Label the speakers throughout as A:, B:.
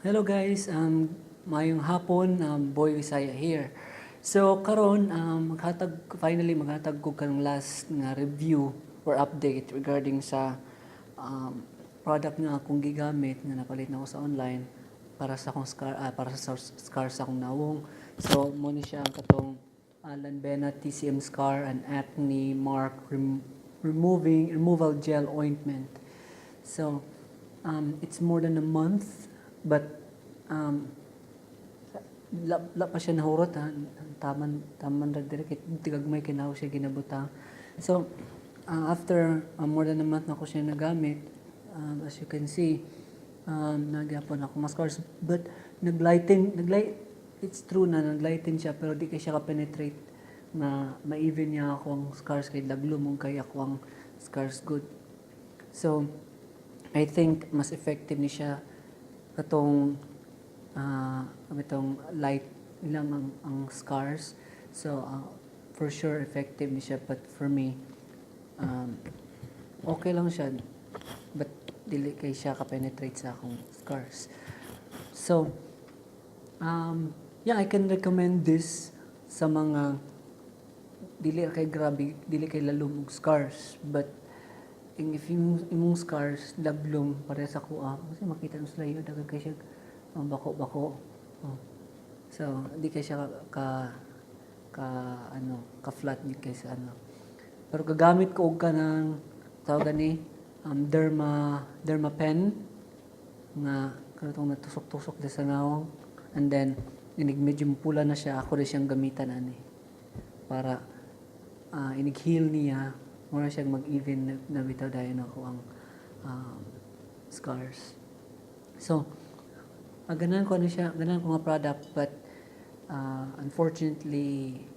A: Hello guys, mayong hapon, BHOYVIZHAYA here. So karon finally maghatag ko kanang last nga review or update regarding sa product nga akong gigamit nga napalit na ako sa online para sa akong scars akong nawong. So mo ni siya ang katong Lanbena TCM scar and acne mark removal gel ointment. So it's more than a month. But la pa siya nahurot ha, taman ra dire kay tigagmay kinaw siya ginabuta. So after more than a month na ko siya nagamit, as you can see, nagyapon ako mas scars, but it's true na naglighten siya pero di kay siya ka-penetrate na ma-even niya akong scars kay laglumong kay ako ang scars good. So I think mas effective ni siya katong itong light lang ang scars. So for sure effective ni siya, but for me okay lang siya, but dili kay siya ka-penetrate sa akong scars. So yeah, I can recommend this sa mga dili kay lalong scars, but if imong scars lablong para sa kuha kasi makita mo sila yun dagag kay siya bako so di kay siya ka flat ni kay sa pero gagamit ko og kanang tawag ni derma pen nga kanang natusok-tusok sa nawong, and then inig medyo pula na siya, ako rin siyang gamitan ani para inig heal niya mura siyang mag-even na bitaw dayon ako ang scars. So ganahan ko nga product, but unfortunately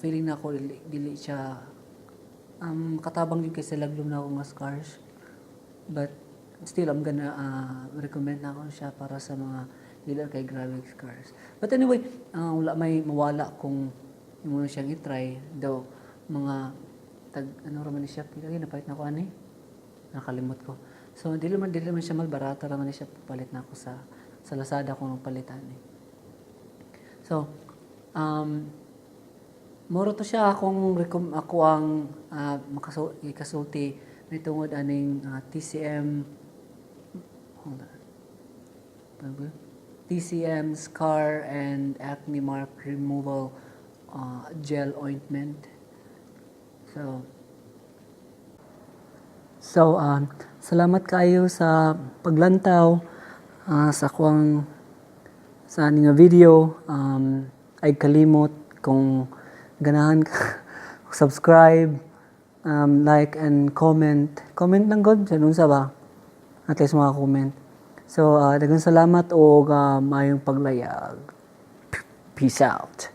A: feeling na ako dili siya katabang yung kaysa laglom na ako nga scars, but still I'm gonna recommend na ako siya para sa mga dili kay grabe scars. But anyway, wala may mawala kung mo siyang i-try, though mga ano raman ni siya, pila napalit na ko ani nakalimot ko. So dili man siya malbarata raman ni siya, palit na ako sa Lazada ko nang palitan So moro to siya ako ang makasulti na tungod aning TCM scar and acne mark removal gel ointment. So salamat kayo sa paglantaw sa aning video. Ay kalimot kung ganahan ka subscribe, like and comment lang god sa unsa ba, at least mga comment. So daghang salamat o mayong paglayag. Peace out.